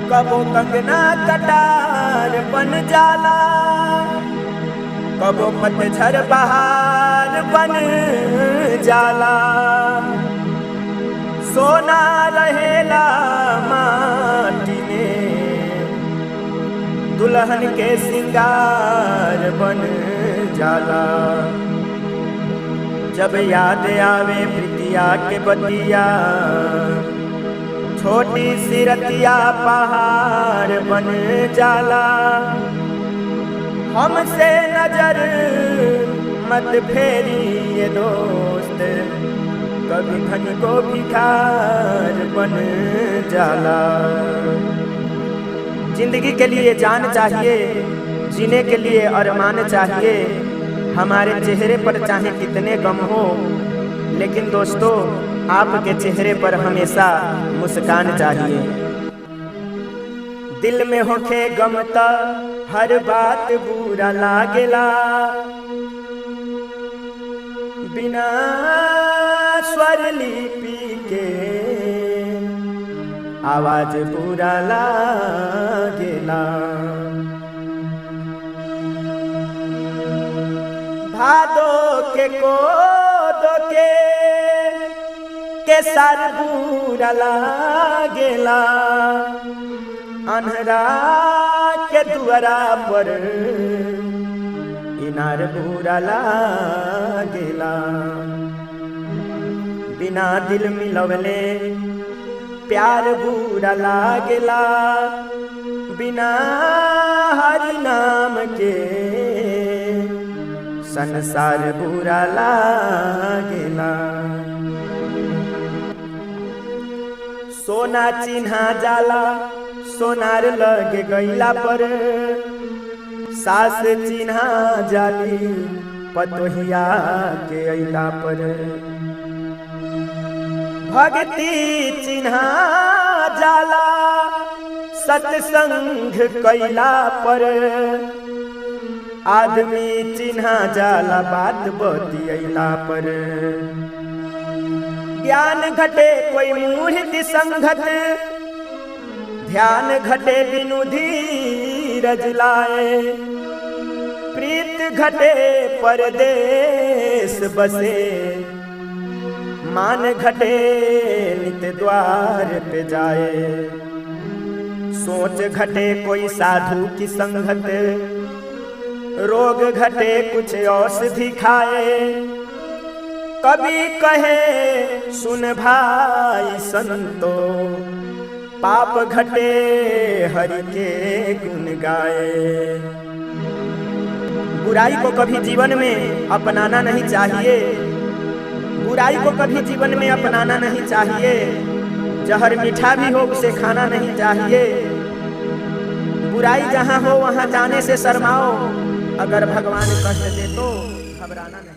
कबो कंगना कटार बन जाला, कबो पतझर बहार बन जाला। सोना रहेला माटी में, दुल्हन के सिंगार बन जाला। जब याद आवे प्रीतिया के बतिया, छोटी सी रतिया पहाड़ बन जाला। हमसे नजर मत फेरी ये दोस्त, कभी धन को भिखार बन जाला। जिंदगी के लिए जान चाहिए, जीने के लिए अरमान चाहिए। हमारे चेहरे पर चाहे कितने गम हो, लेकिन दोस्तों आपके चेहरे पर हमेशा मुस्कान चाहिए। दिल में होखे गम त हर बात बुरा लागेला, बिना स्वर लिपि के आवाज बुरा लागेला। भादो के कोदो के सार बुरा लागेला, अन्हरा के दुआरा पर इनार बुरा लागेला। बिना दिल मिलवले प्यार बुरा लागेला, बिना हरि नाम के संसार बुरा लागेला। सोना चिन्हा जाला सोनार लगे गईला पर, सास चिन्हा जाली पतोहिया के अइला पर। भक्ति चिन्हा जाला सत्संग कइला पर, आदमी चिन्हा जाला बात बतियैला पर। ज्ञान घटे कोई मूढ़ति संगत, ध्यान घटे बिनु धीरज लाए। प्रीत घटे परदेश बसे, मान घटे नित द्वार पे जाए। सोच घटे कोई साधु की संगत, रोग घटे कुछ औषधि खाए। कभी कहे सुन भाई संतो, पाप घटे हरि के गुण गाए। बुराई को कभी जीवन में अपनाना नहीं चाहिए, बुराई को कभी जीवन में अपनाना नहीं चाहिए। जहर मीठा भी हो उसे खाना नहीं चाहिए। बुराई जहाँ हो वहाँ जाने से शर्माओ, अगर भगवान कष्ट दे तो घबराना नहीं।